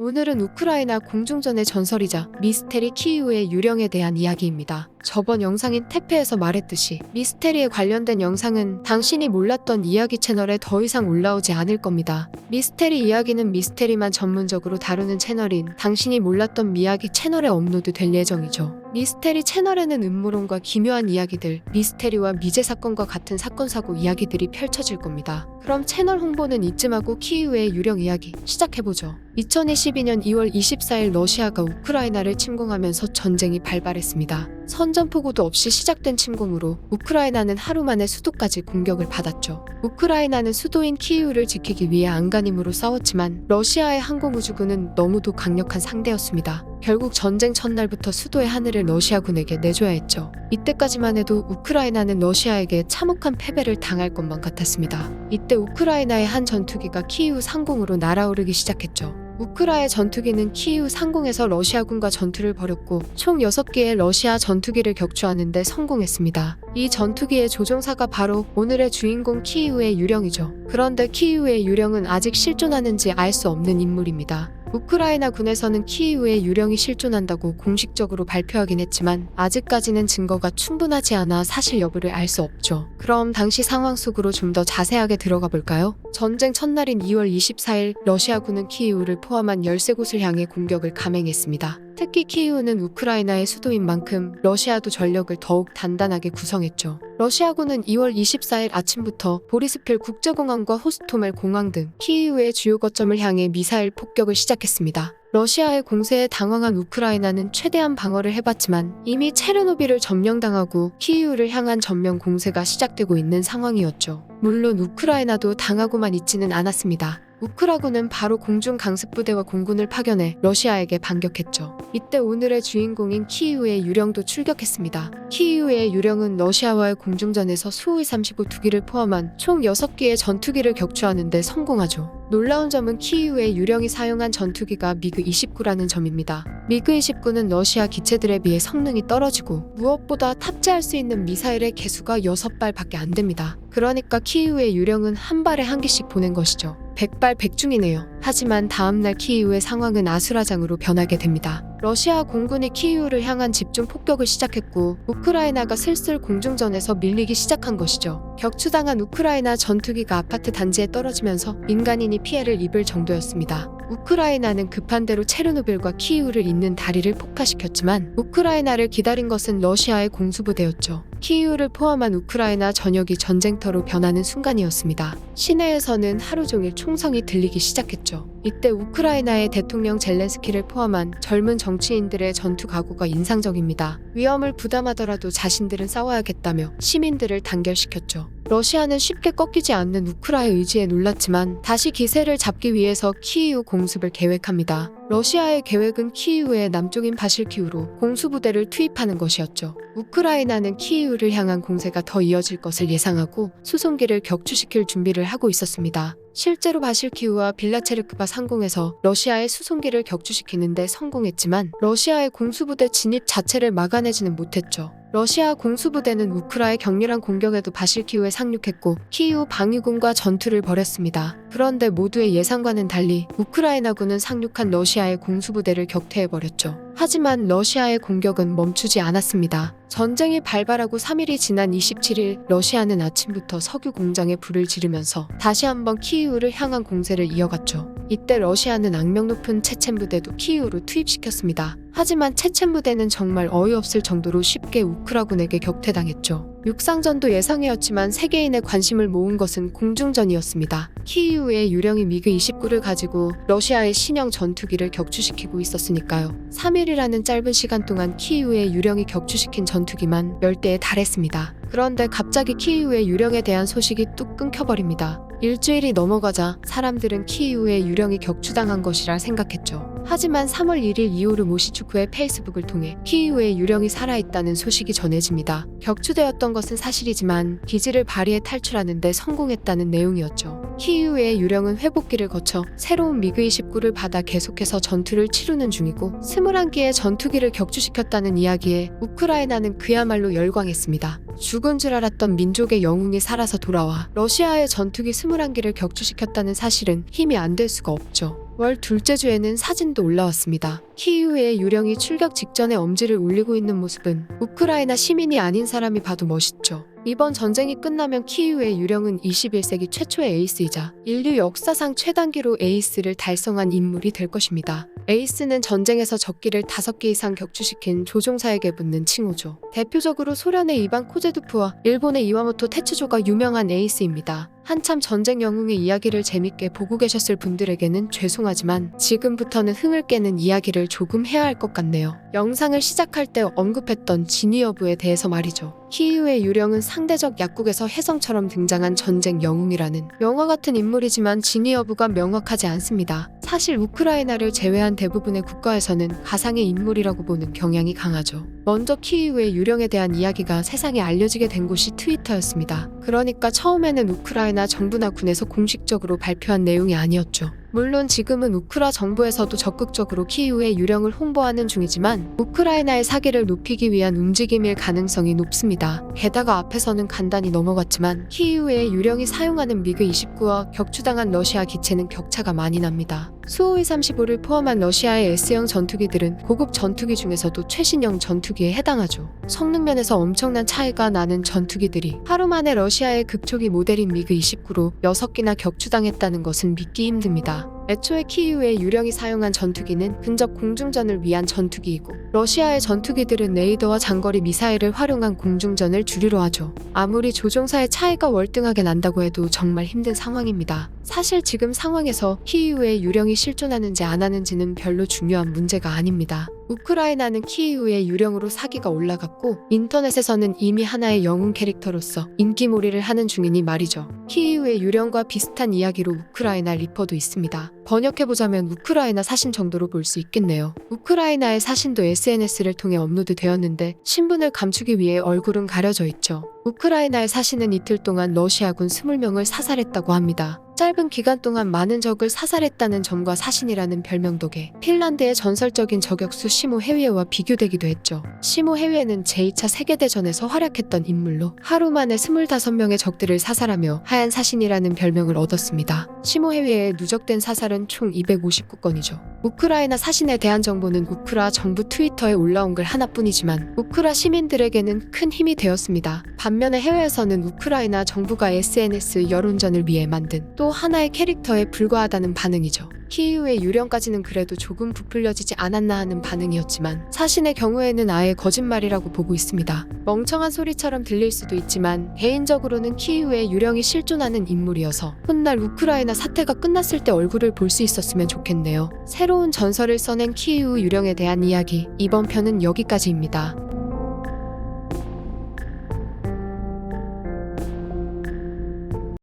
오늘은 우크라이나 공중전의 전설이자 미스테리 키이우의 유령에 대한 이야기입니다. 저번 영상인 태페에서 말했듯이 미스테리에 관련된 영상은 당신이 몰랐던 이야기 채널에 더 이상 올라오지 않을 겁니다. 미스테리 이야기는 미스테리만 전문적으로 다루는 채널인 당신이 몰랐던 미야기 채널에 업로드 될 예정이죠. 미스테리 채널에는 음모론과 기묘한 이야기들, 미스테리와 미제 사건과 같은 사건 사고 이야기들이 펼쳐질 겁니다. 그럼 채널 홍보는 이쯤하고 키이우의 유령 이야기 시작해보죠. 2022년 2월 24일 러시아가 우크라이나를 침공하면서 전쟁이 발발했습니다. 선전포고도 없이 시작된 침공으로 우크라이나는 하루 만에 수도까지 공격을 받았죠. 우크라이나는 수도인 키이우를 지키기 위해 안간힘으로 싸웠지만 러시아의 항공우주군은 너무도 강력한 상대였습니다. 결국 전쟁 첫날부터 수도의 하늘을 러시아군에게 내줘야 했죠. 이때까지만 해도 우크라이나는 러시아에게 참혹한 패배를 당할 것만 같았습니다. 이때 우크라이나의 한 전투기가 키이우 상공으로 날아오르기 시작했죠. 우크라의 전투기는 키이우 상공에서 러시아군과 전투를 벌였고 총 6개의 러시아 전투기를 격추하는 데 성공했습니다. 이 전투기의 조종사가 바로 오늘의 주인공 키이우의 유령이죠. 그런데 키이우의 유령은 아직 실존하는지 알 수 없는 인물입니다. 우크라이나 군에서는 키이우의 유령이 실존한다고 공식적으로 발표하긴 했지만 아직까지는 증거가 충분하지 않아 사실 여부를 알 수 없죠. 그럼 당시 상황 속으로 좀 더 자세하게 들어가 볼까요? 전쟁 첫날인 2월 24일 러시아군은 키이우를 포함한 13곳을 향해 공격을 감행했습니다. 특히 키이우는 우크라이나의 수도인 만큼 러시아도 전력을 더욱 단단하게 구성했죠. 러시아군은 2월 24일 아침부터 보리스필 국제공항과 호스토멜 공항 등 키이우의 주요 거점을 향해 미사일 폭격을 시작했습니다. 러시아의 공세에 당황한 우크라이나는 최대한 방어를 해봤지만 이미 체르노빌을 점령당하고 키이우를 향한 전면 공세가 시작되고 있는 상황이었죠. 물론 우크라이나도 당하고만 있지는 않았습니다. 우크라군은 바로 공중 강습부대와 공군을 파견해 러시아에게 반격했죠. 이때 오늘의 주인공인 키이우의 유령도 출격했습니다. 키이우의 유령은 러시아와의 공중전에서 수호의 35두기를 포함한 총 6개의 전투기를 격추하는 데 성공하죠. 놀라운 점은 키이우의 유령이 사용한 전투기가 미그-29라는 점입니다. 미그-29는 러시아 기체들에 비해 성능이 떨어지고 무엇보다 탑재할 수 있는 미사일의 개수가 6발밖에 안 됩니다. 그러니까 키이우의 유령은 한 발에 한 기씩 보낸 것이죠. 100발 100중이네요. 하지만 다음날 키이우의 상황은 아수라장으로 변하게 됩니다. 러시아 공군이 키이우를 향한 집중 폭격을 시작했고 우크라이나가 슬슬 공중전에서 밀리기 시작한 것이죠. 격추당한 우크라이나 전투기가 아파트 단지에 떨어지면서 민간인이 피해를 입을 정도였습니다. 우크라이나는 급한 대로 체르노빌과 키이우를 잇는 다리를 폭파시켰지만 우크라이나를 기다린 것은 러시아의 공수부대였죠. 키이우를 포함한 우크라이나 전역이 전쟁터로 변하는 순간이었습니다. 시내에서는 하루 종일 총성이 들리기 시작했죠. 이때 우크라이나의 대통령 젤렌스키를 포함한 젊은 정치인들의 전투 각오가 인상적입니다. 위험을 부담하더라도 자신들은 싸워야겠다며 시민들을 단결시켰죠. 러시아는 쉽게 꺾이지 않는 우크라의 의지에 놀랐지만 다시 기세를 잡기 위해서 키이우 공습을 계획합니다. 러시아의 계획은 키이우의 남쪽인 바실키우로 공수부대를 투입하는 것이었죠. 우크라이나는 키이우를 향한 공세가 더 이어질 것을 예상하고 수송기를 격추시킬 준비를 하고 있었습니다. 실제로 바실키우와 빌라체르크바 상공에서 러시아의 수송기를 격추시키는 데 성공했지만 러시아의 공수부대 진입 자체를 막아내지는 못했죠. 러시아 공수부대는 우크라의 격렬한 공격에도 바실키우에 상륙했고 키이우 방위군과 전투를 벌였습니다. 그런데 모두의 예상과는 달리 우크라이나군은 상륙한 러시아의 공수부대를 격퇴해버렸죠. 하지만 러시아의 공격은 멈추지 않았습니다. 전쟁이 발발하고 3일이 지난 27일 러시아는 아침부터 석유 공장에 불을 지르면서 다시 한번 키이우를 향한 공세를 이어갔죠. 이때 러시아는 악명 높은 체첸 부대도 키이우로 투입시켰습니다. 하지만 체첸 부대는 정말 어이없을 정도로 쉽게 우크라군에게 격퇴당했죠. 육상전도 예상이었지만 세계인의 관심을 모은 것은 공중전이었습니다. 키이우의 유령이 미그-29를 가지고 러시아의 신형 전투기를 격추시키고 있었으니까요. 3일이라는 짧은 시간 동안 키이우의 유령이 격추시킨 전투기만 10대에 달했습니다. 그런데 갑자기 키이우의 유령에 대한 소식이 뚝 끊겨버립니다. 일주일이 넘어가자 사람들은 키이우의 유령이 격추당한 것이라 생각했죠. 하지만 3월 1일 이오르 모시추크의 페이스북을 통해 키이우의 유령이 살아있다는 소식이 전해집니다. 격추되었던 것은 사실이지만 기지를 발휘해 탈출하는 데 성공했다는 내용이었죠. 키이우의 유령은 회복기를 거쳐 새로운 미그-29를 받아 계속해서 전투를 치르는 중이고 21기의 전투기를 격추시켰다는 이야기에 우크라이나는 그야말로 열광했습니다. 죽은 줄 알았던 민족의 영웅이 살아서 돌아와 러시아의 전투기 21기를 격추시켰다는 사실은 힘이 안 될 수가 없죠. 월 둘째 주에는 사진도 올라왔습니다. 키이우의 유령이 출격 직전에 엄지를 울리고 있는 모습은 우크라이나 시민이 아닌 사람이 봐도 멋있죠. 이번 전쟁이 끝나면 키이우의 유령은 21세기 최초의 에이스이자 인류 역사상 최단기로 에이스를 달성한 인물이 될 것입니다. 에이스는 전쟁에서 적기를 5개 이상 격추시킨 조종사에게 붙는 칭호죠. 대표적으로 소련의 이반 코제두프와 일본의 이와모토 테츠조가 유명한 에이스입니다. 한참 전쟁 영웅의 이야기를 재밌게 보고 계셨을 분들에게는 죄송하지만 지금부터는 흥을 깨는 이야기를 조금 해야 할 것 같네요. 영상을 시작할 때 언급했던 진위 여부에 대해서 말이죠. 키이우의 유령은 상대적 약국에서 혜성처럼 등장한 전쟁 영웅이라는 영화 같은 인물이지만 진위 여부가 명확하지 않습니다. 사실 우크라이나를 제외한 대부분의 국가에서는 가상의 인물이라고 보는 경향이 강하죠. 먼저 키이우의 유령에 대한 이야기가 세상에 알려지게 된 곳이 트위터였습니다. 그러니까 처음에는 우크라이나 정부나 군에서 공식적으로 발표한 내용이 아니었죠. 물론 지금은 우크라 정부에서도 적극적으로 키이우의 유령을 홍보하는 중이지만 우크라이나의 사기를 높이기 위한 움직임일 가능성이 높습니다. 게다가 앞에서는 간단히 넘어갔지만 키이우의 유령이 사용하는 미그 29와 격추당한 러시아 기체는 격차가 많이 납니다. 수호위 35를 포함한 러시아의 S형 전투기들은 고급 전투기 중에서도 최신형 전투기에 해당하죠. 성능 면에서 엄청난 차이가 나는 전투기들이 하루 만에 러시아의 극초기 모델인 미그 29로 6기나 격추당했다는 것은 믿기 힘듭니다. 애초에 키이우의 유령이 사용한 전투기는 근접 공중전을 위한 전투기이고 러시아의 전투기들은 레이더와 장거리 미사일을 활용한 공중전을 주류로 하죠. 아무리 조종사의 차이가 월등하게 난다고 해도 정말 힘든 상황입니다. 사실 지금 상황에서 키이우의 유령이 실존하는지 안 하는지는 별로 중요한 문제가 아닙니다. 우크라이나는 키이우의 유령으로 사기가 올라갔고 인터넷에서는 이미 하나의 영웅 캐릭터로서 인기몰이를 하는 중이니 말이죠. 키이우의 유령과 비슷한 이야기로 우크라이나 리퍼도 있습니다. 번역해보자면 우크라이나 사신 정도로 볼 수 있겠네요. 우크라이나의 사신도 SNS를 통해 업로드 되었는데 신분을 감추기 위해 얼굴은 가려져 있죠. 우크라이나의 사신은 이틀 동안 러시아군 20명을 사살했다고 합니다. 짧은 기간 동안 많은 적을 사살했다는 점과 사신이라는 별명 덕에 핀란드의 전설적인 저격수 시모 해위에와 비교되기도 했죠. 시모 해위에는 제2차 세계대전에서 활약했던 인물로 하루 만에 25명의 적들을 사살하며 하얀 사신이라는 별명을 얻었습니다. 시모 해위에의 누적된 사살은 총 259건이죠. 우크라이나 사신에 대한 정보는 우크라 정부 트위터에 올라온 글 하나뿐이지만 우크라 시민들에게는 큰 힘이 되었습니다. 반면에 해외에서는 우크라이나 정부가 SNS 여론전을 위해 만든 또 하나의 캐릭터에 불과하다는 반응이죠. 키이우의 유령까지는 그래도 조금 부풀려지지 않았나 하는 반응이었지만 사신의 경우에는 아예 거짓말이라고 보고 있습니다. 멍청한 소리처럼 들릴 수도 있지만 개인적으로는 키이우의 유령이 실존하는 인물이어서 훗날 우크라이나 사태가 끝났을 때 얼굴을 볼 수 있었으면 좋겠네요. 새로운 전설을 써낸 키이우 유령에 대한 이야기, 이번 편은 여기까지입니다.